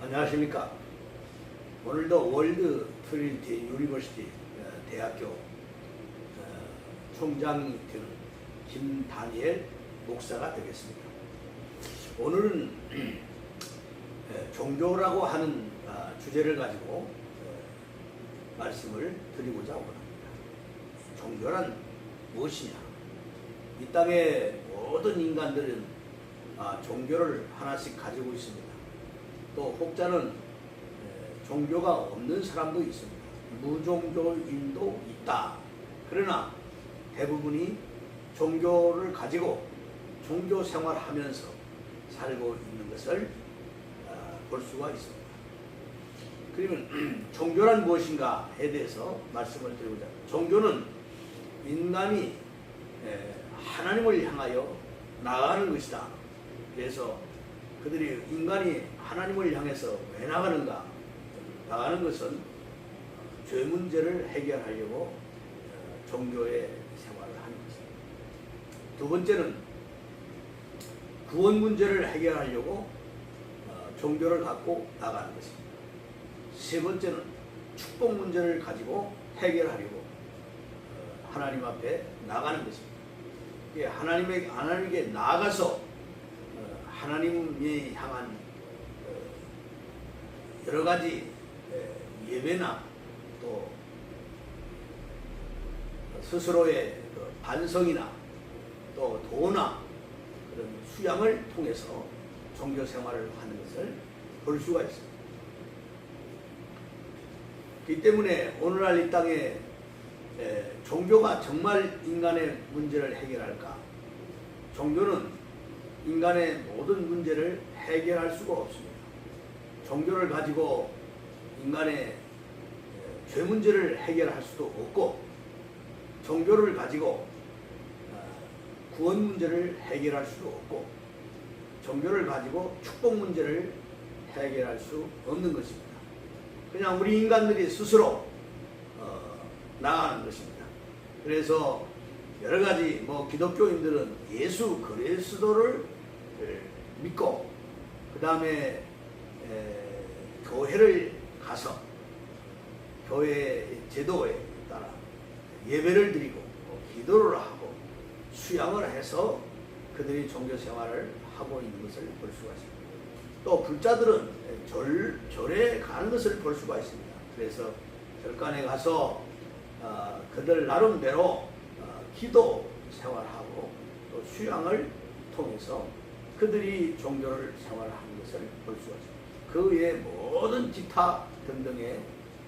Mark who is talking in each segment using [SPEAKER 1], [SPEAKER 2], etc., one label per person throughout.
[SPEAKER 1] 안녕하십니까. 오늘도 월드 트리니티 유니버시티 대학교 총장이 되는 김다니엘 목사가 되겠습니다. 오늘은 종교라고 하는 주제를 가지고 말씀을 드리고자 원합니다. 종교란 무엇이냐? 이 땅의 모든 인간들은 종교를 하나씩 가지고 있습니다. 또 혹자는 종교가 없는 사람도 있습니다. 무종교인도 있다. 그러나 대부분이 종교를 가지고 종교 생활하면서 살고 있는 것을 볼 수가 있습니다. 그러면 종교란 무엇인가에 대해서 말씀을 드리고자 합니다. 종교는 인간이 하나님을 향하여 나아가는 것이다. 그래서 그들이 인간이 하나님을 향해서 왜 나가는가? 나가는 것은 죄 문제를 해결하려고 종교의 생활을 하는 것입니다. 두 번째는 구원 문제를 해결하려고 종교를 갖고 나가는 것입니다. 세 번째는 축복 문제를 가지고 해결하려고 하나님 앞에 나가는 것입니다. 하나님께 나아가서 하나님이 향한 여러 가지 예배나 또 스스로의 반성이나 또 도나 그런 수양을 통해서 종교 생활을 하는 것을 볼 수가 있습니다. 그렇기 때문에 오늘날 이 땅에 종교가 정말 인간의 문제를 해결할까? 종교는 인간의 모든 문제를 해결할 수가 없습니다. 종교를 가지고 인간의 죄 문제를 해결할 수도 없고, 종교를 가지고 구원 문제를 해결할 수도 없고, 종교를 가지고 축복 문제를 해결할 수 없는 것입니다. 그냥 우리 인간들이 스스로 나가는 것입니다. 그래서 여러 가지 기독교인들은 예수 그리스도를 믿고 그 다음에 교회를 가서 교회 제도에 따라 예배를 드리고 기도를 하고 수양을 해서 그들이 종교 생활을 하고 있는 것을 볼 수가 있습니다. 또 불자들은 절에 가는 것을 볼 수가 있습니다. 그래서 절간에 가서 그들 나름대로 기도 생활하고 또 수양을 통해서 그들이 종교를 생활하는 것을 볼 수가 있습니다. 그 외에 모든 기타 등등의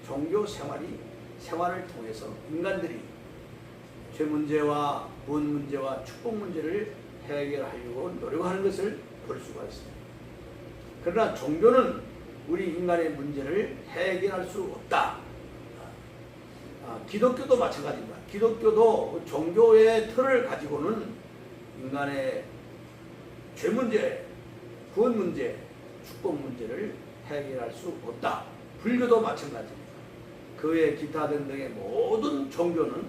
[SPEAKER 1] 종교 생활을 통해서 인간들이 죄 문제와 구원 문제와 축복 문제를 해결하려고 노력하는 것을 볼 수가 있습니다. 그러나 종교는 우리 인간의 문제를 해결할 수 없다. 기독교도 마찬가지입니다. 기독교도 종교의 틀을 가지고는 인간의 죄 문제, 구원 문제, 축복 문제를 해결할 수 없다. 불교도 마찬가지입니다. 그 외 기타 등등의 모든 종교는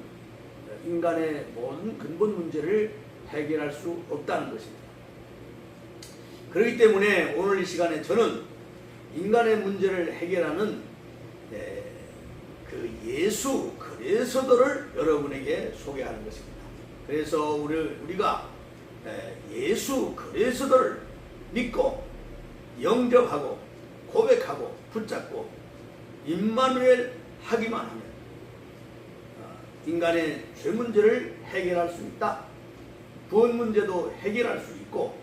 [SPEAKER 1] 인간의 모든 근본 문제를 해결할 수 없다는 것입니다. 그렇기 때문에 오늘 이 시간에 저는 인간의 문제를 해결하는 그 예수 그리스도를 여러분에게 소개하는 것입니다. 그래서 우리가 예수 그리스도를 믿고 영접하고 고백하고 붙잡고 임마누엘 하기만 하면 인간의 죄 문제를 해결할 수 있다. 구원 문제도 해결할 수 있고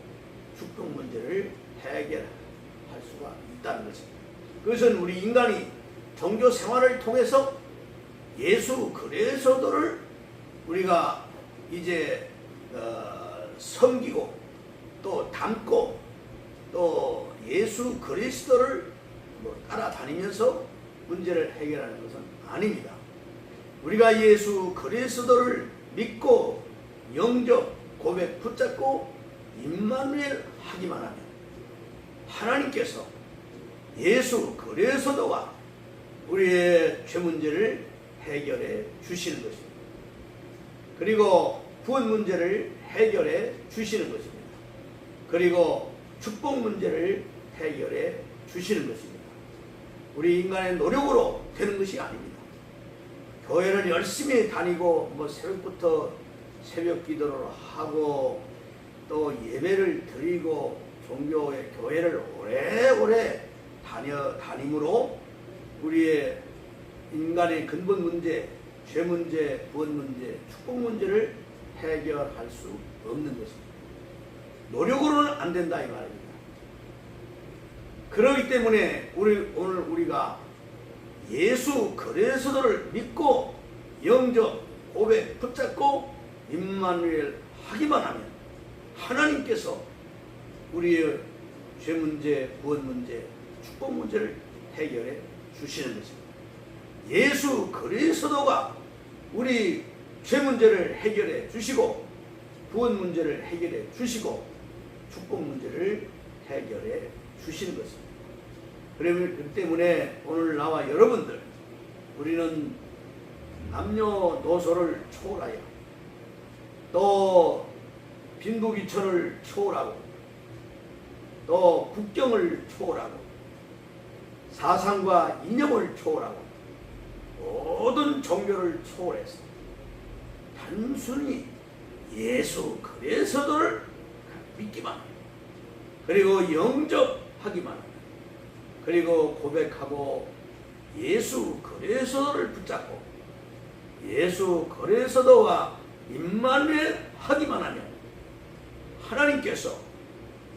[SPEAKER 1] 축복 문제를 해결할 수가 있다는 것입니다. 그것은 우리 인간이 종교 생활을 통해서 예수 그리스도를 우리가 이제 섬기고 또 닮고 또 예수 그리스도를 따라다니면서 문제를 해결하는 것은 아닙니다. 우리가 예수 그리스도를 믿고 영접, 고백, 붙잡고 임마누엘 하기만 하면 하나님께서 예수 그리스도와 우리의 죄 문제를 해결해 주시는 것입니다. 그리고 구원 문제를 해결해 주시는 것입니다. 그리고 축복 문제를 해결해 주시는 것입니다. 우리 인간의 노력으로 되는 것이 아닙니다. 교회를 열심히 다니고 새벽부터 새벽 기도를 하고 또 예배를 드리고 종교의 교회를 오래오래 다님으로 우리의 인간의 근본 문제, 죄 문제, 구원 문제, 축복 문제를 해결할 수 없는 것입니다. 노력으로는 안 된다 이 말입니다. 그렇기 때문에 오늘 우리가 예수 그리스도를 믿고 영접, 고백, 붙잡고 임마누엘 하기만 하면 하나님께서 우리의 죄 문제, 구원 문제, 축복 문제를 해결해 주시는 것입니다. 예수 그리스도가 우리 죄 문제를 해결해 주시고 구원 문제를 해결해 주시고 축복 문제를 해결해 주시는 것입니다. 그렇기 때문에 오늘 나와 여러분들 우리는 남녀노소를 초월하여 또 빈부귀천을 초월하고 또 국경을 초월하고 사상과 이념을 초월하고 모든 종교를 초월해서 단순히 예수 그리스도를 믿기만 하면 그리고 영접하기만 하면 그리고 고백하고 예수 그리스도를 붙잡고 예수 그리스도와 임마누엘 하기만 하면 하나님께서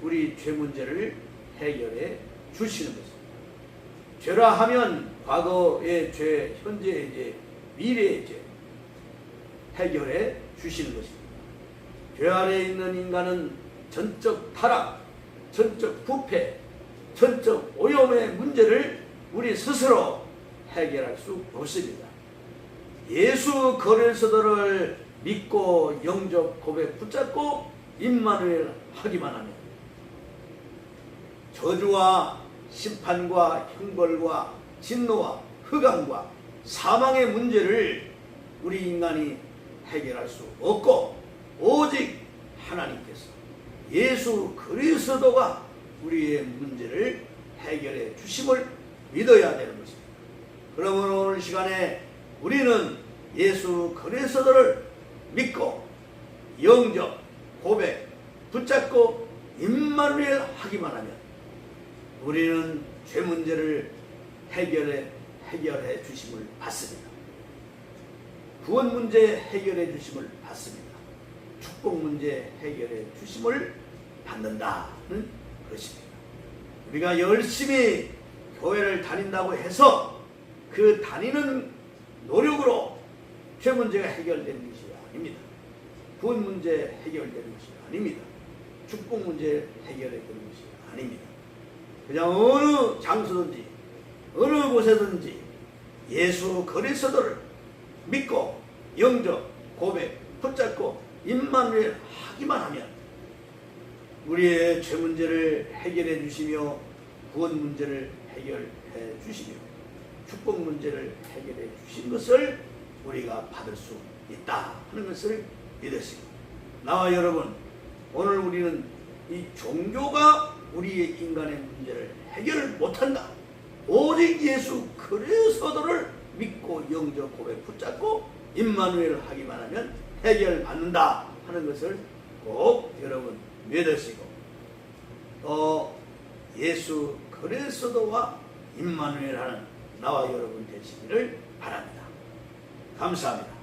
[SPEAKER 1] 우리 죄 문제를 해결해 주시는 것입니다. 죄라 하면 과거의 죄, 현재의 죄, 미래의 죄 해결해 주시는 것입니다. 죄 아래에 있는 인간은 전적 타락, 전적 부패, 전적 오염의 문제를 우리 스스로 해결할 수 없습니다. 예수 그리스도를 믿고 영접, 고백, 붙잡고 임마누엘 하기만 하면 저주와 심판과 형벌과 진노와 흑암과 사망의 문제를 우리 인간이 해결할 수 없고 오직 하나님께서 예수 그리스도가 우리의 문제를 해결해 주심을 믿어야 되는 것입니다. 그러면 오늘 시간에 우리는 예수 그리스도를 믿고 영접, 고백, 붙잡고 임마누엘 하기만 하면 우리는 죄 문제를 해결해 주심을 받습니다. 구원 문제 해결해 주심을 받습니다. 축복 문제 해결해 주심을 받는다는 것입니다. 우리가 열심히 교회를 다닌다고 해서 그 다니는 노력으로 죄 문제가 해결되는 것이 아닙니다. 구원 문제 해결되는 것이 아닙니다. 축복 문제 해결되는 것이 아닙니다. 그냥 어느 장소든지 어느 곳에든지 예수 그리스도를 믿고 영접, 고백, 붙잡고 임마누엘 하기만 하면 우리의 죄 문제를 해결해 주시며 구원 문제를 해결해 주시며 축복 문제를 해결해 주신 것을 우리가 받을 수 있다 하는 것을 믿으시고 나와 여러분 오늘 우리는 이 종교가 우리의 인간의 문제를 해결 못한다. 오직 예수 그리스도를 믿고 영접, 고백, 붙잡고 임마누엘 하기만 하면 해결받는다 하는 것을 꼭 여러분 믿으시고 또 예수 그리스도와 임마누엘 하는 나와 여러분 되시기를 바랍니다. 감사합니다.